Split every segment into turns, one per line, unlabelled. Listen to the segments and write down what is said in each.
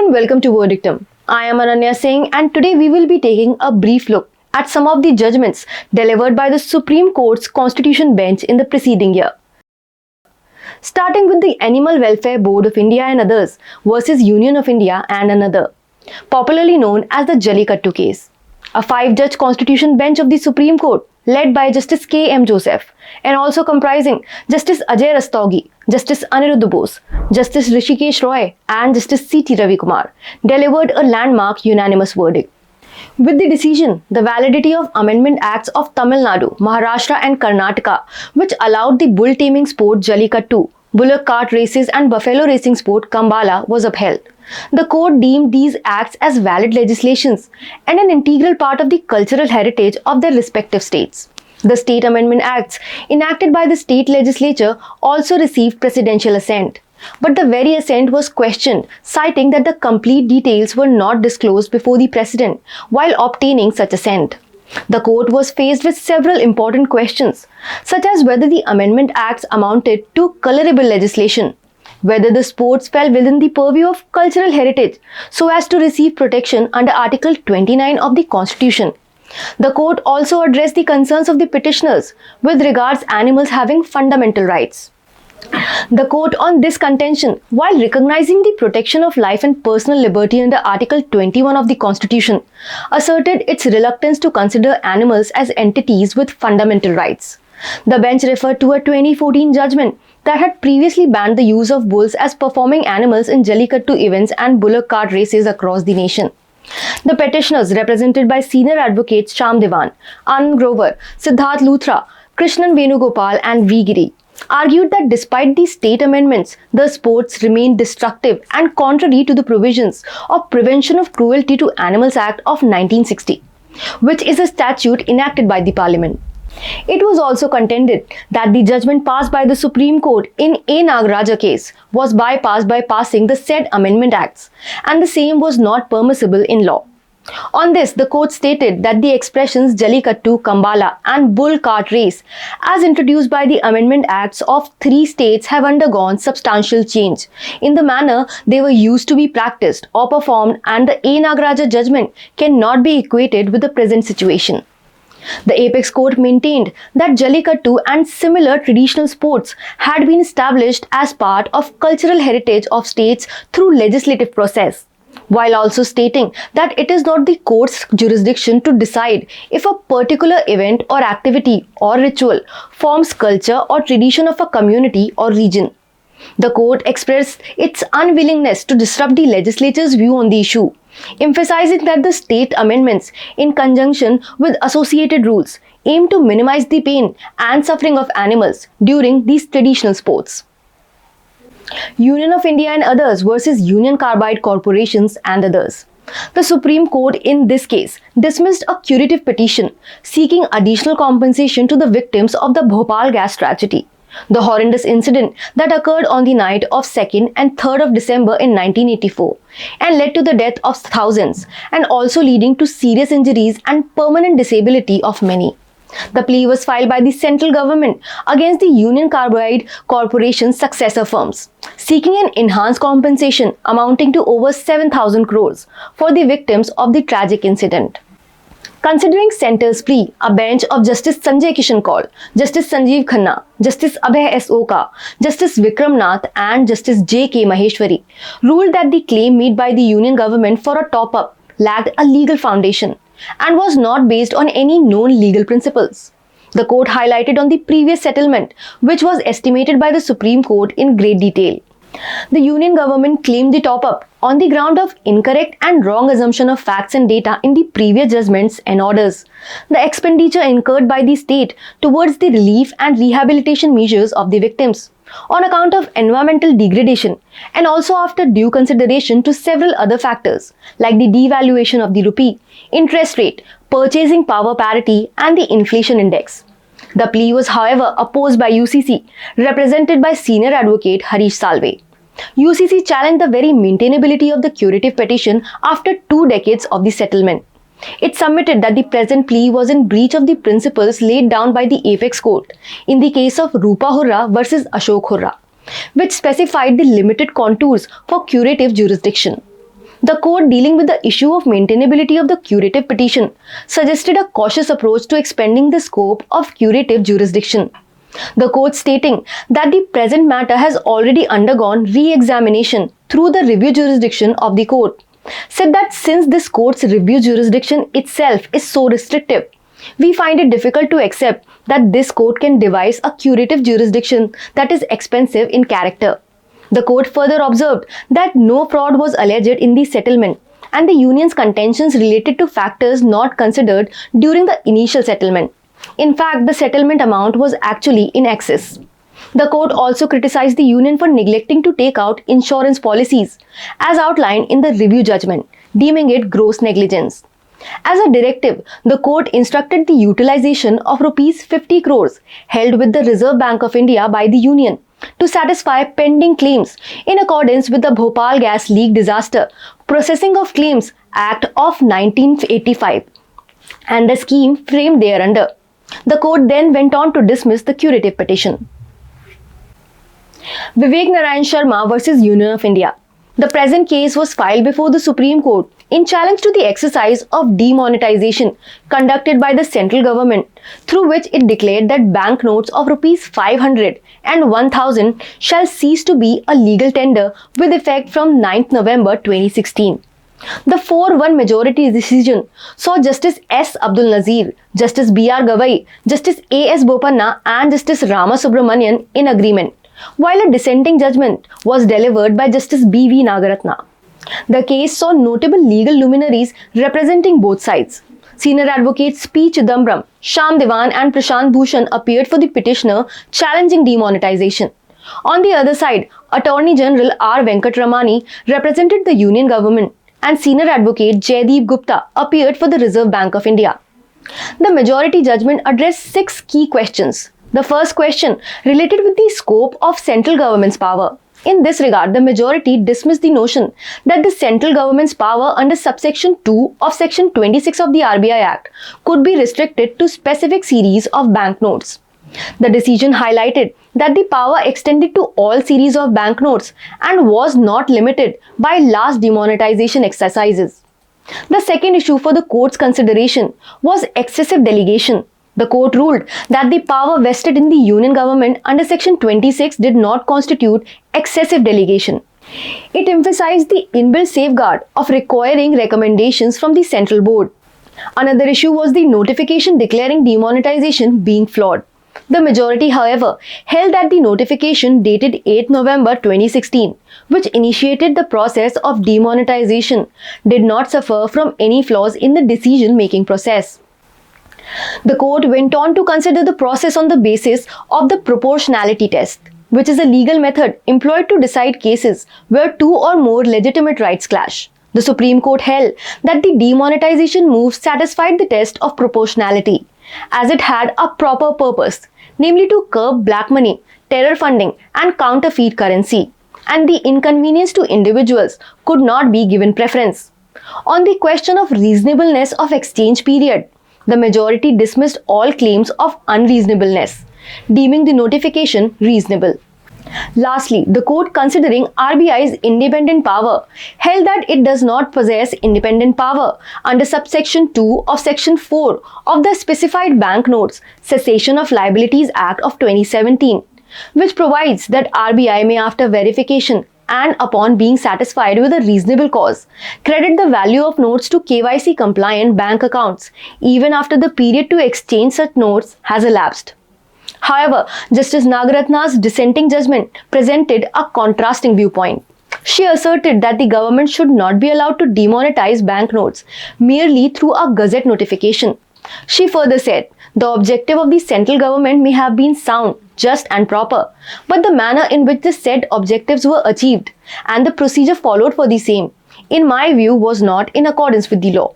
and welcome to Verdictum. I am Ananya Singh and today we will be taking a brief look at some of the judgments delivered by the Supreme Court's Constitution Bench in the preceding year. Starting with the Animal Welfare Board of India and others versus Union of India and another, popularly known as the Jallikattu case. A 5-judge Constitution Bench of the Supreme Court led by Justice K. M. Joseph and also comprising Justice Ajay Rastogi, Justice Aniruddha Bose, Justice Rishikesh Roy and Justice C.T. Ravi Kumar delivered a landmark unanimous verdict. With the decision, the validity of Amendment Acts of Tamil Nadu, Maharashtra and Karnataka, which allowed the bull taming sport Jallikattu, bullock cart races and buffalo racing sport Kambala was upheld. The court deemed these acts as valid legislations and an integral part of the cultural heritage of their respective states. The State Amendment Acts enacted by the state legislature also received presidential assent. But the very assent was questioned, citing that the complete details were not disclosed before the president while obtaining such assent. The court was faced with several important questions, such as whether the Amendment Acts amounted to colorable legislation, whether the sports fell within the purview of cultural heritage so as to receive protection under Article 29 of the Constitution. The court also addressed the concerns of the petitioners with regards animals having fundamental rights. The court on this contention, while recognizing the protection of life and personal liberty under Article 21 of the Constitution, asserted its reluctance to consider animals as entities with fundamental rights. The bench referred to a 2014 judgment that had previously banned the use of bulls as performing animals in Jallikattu events and bullock cart races across the nation. The petitioners, represented by senior advocates Shyam Devan, Anand Grover, Siddharth Luthra, Krishnan Venugopal and V. Giri, argued that despite these state amendments, the sports remained destructive and contrary to the provisions of Prevention of Cruelty to Animals Act of 1960, which is a statute enacted by the Parliament. It was also contended that the judgment passed by the Supreme Court in A. Nagaraja case was bypassed by passing the said Amendment Acts, and the same was not permissible in law. On this, the court stated that the expressions Jallikattu, Kambala and bull cart race, as introduced by the Amendment Acts of 3 states, have undergone substantial change in the manner they were used to be practiced or performed, and the A. Nagaraja judgment cannot be equated with the present situation. The Apex Court maintained that Jallikattu and similar traditional sports had been established as part of cultural heritage of states through legislative process, while also stating that it is not the court's jurisdiction to decide if a particular event or activity or ritual forms culture or tradition of a community or region. The court expressed its unwillingness to disrupt the legislature's view on the issue, emphasizing that the state amendments, in conjunction with associated rules, aim to minimize the pain and suffering of animals during these traditional sports. Union of India and others versus Union Carbide corporations and others. The Supreme Court in this case dismissed a curative petition seeking additional compensation to the victims of the Bhopal gas tragedy, the horrendous incident that occurred on the night of 2nd and 3rd of December in 1984 and led to the death of thousands and also leading to serious injuries and permanent disability of many. The plea was filed by the central government against the Union Carbide Corporation's successor firms, seeking an enhanced compensation amounting to over 7,000 crores for the victims of the tragic incident. Considering centre's plea, a bench of Justice Sanjay Kishan Kaul, Justice Sanjeev Khanna, Justice Abhay S. Oka, Justice Vikram Nath and Justice J. K. Maheshwari ruled that the claim made by the Union government for a top-up lacked a legal foundation and was not based on any known legal principles. The court highlighted on the previous settlement, which was estimated by the Supreme Court in great detail. The Union government claimed the top-up on the ground of incorrect and wrong assumption of facts and data in the previous judgments and orders, the expenditure incurred by the state towards the relief and rehabilitation measures of the victims, on account of environmental degradation, and also after due consideration to several other factors like the devaluation of the rupee, interest rate, purchasing power parity, and the inflation index. The plea was, however, opposed by UCC, represented by senior advocate Harish Salve. UCC challenged the very maintainability of the curative petition after 2 decades of the settlement. It submitted that the present plea was in breach of the principles laid down by the Apex Court in the case of Rupa Hurra versus Ashok Hurra, which specified the limited contours for curative jurisdiction. The court, dealing with the issue of maintainability of the curative petition, suggested a cautious approach to expanding the scope of curative jurisdiction. The court, stating that the present matter has already undergone re-examination through the review jurisdiction of the court, said that since this court's review jurisdiction itself is so restrictive, we find it difficult to accept that this court can devise a curative jurisdiction that is expensive in character. The court further observed that no fraud was alleged in the settlement, and the union's contentions related to factors not considered during the initial settlement. In fact, the settlement amount was actually in excess. The court also criticized the union for neglecting to take out insurance policies, as outlined in the review judgment, deeming it gross negligence. As a directive, the court instructed the utilization of Rs 50 crores held with the Reserve Bank of India by the union to satisfy pending claims in accordance with the Bhopal gas leak disaster Processing of Claims Act of 1985 and the scheme framed thereunder. The court then went on to dismiss the curative petition. VIVEK Narayan Sharma versus Union of India. The present case was filed before the Supreme Court in challenge to the exercise of demonetization conducted by the central government, through which it declared that banknotes of Rs 500 and 1000 shall cease to be a legal tender with effect from 9th November 2016. The 4-1 majority decision saw Justice S. Abdul Nazir, Justice B.R. Gavai, Justice A.S. Bopanna and Justice Rama Subramanian in agreement, while a dissenting judgment was delivered by Justice B.V. Nagaratna. The case saw notable legal luminaries representing both sides. Senior advocates P. Chidambaram, Shyam Devan and Prashant Bhushan appeared for the petitioner challenging demonetization. On the other side, Attorney General R. Venkatramani represented the union government, and senior advocate Jaideep Gupta appeared for the Reserve Bank of India. The majority judgment addressed 6 key questions. The first question related with the scope of central government's power. In this regard, the majority dismissed the notion that the central government's power under subsection 2 of section 26 of the RBI Act could be restricted to specific series of banknotes. The decision highlighted that the power extended to all series of banknotes and was not limited by last demonetization exercises. The second issue for the court's consideration was excessive delegation. The court ruled that the power vested in the union government under section 26 did not constitute excessive delegation. It emphasized the inbuilt safeguard of requiring recommendations from the central board. Another issue was the notification declaring demonetization being flawed. The majority, however, held that the notification dated 8 November 2016, which initiated the process of demonetization, did not suffer from any flaws in the decision-making process. The court went on to consider the process on the basis of the proportionality test, which is a legal method employed to decide cases where 2 or more legitimate rights clash. The Supreme Court held that the demonetization move satisfied the test of proportionality, as it had a proper purpose, namely to curb black money, terror funding and counterfeit currency, and the inconvenience to individuals could not be given preference. On the question of reasonableness of exchange period, the majority dismissed all claims of unreasonableness, deeming the notification reasonable. Lastly, the court, considering RBI's independent power, held that it does not possess independent power under subsection 2 of section 4 of the Specified Banknotes Cessation of Liabilities Act of 2017, which provides that RBI may, after verification and upon being satisfied with a reasonable cause, credit the value of notes to KYC compliant bank accounts even after the period to exchange such notes has elapsed. However, Justice Nagaratna's dissenting judgment presented a contrasting viewpoint. She asserted that the government should not be allowed to demonetize banknotes merely through a gazette notification. She further said, the objective of the central government may have been sound, just and proper, but the manner in which the said objectives were achieved and the procedure followed for the same, in my view, was not in accordance with the law.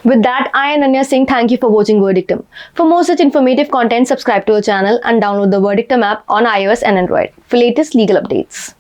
With that, I am Ananya Singh. Thank you for watching Verdictum. For more such informative content, subscribe to our channel and download the Verdictum app on iOS and Android for latest legal updates.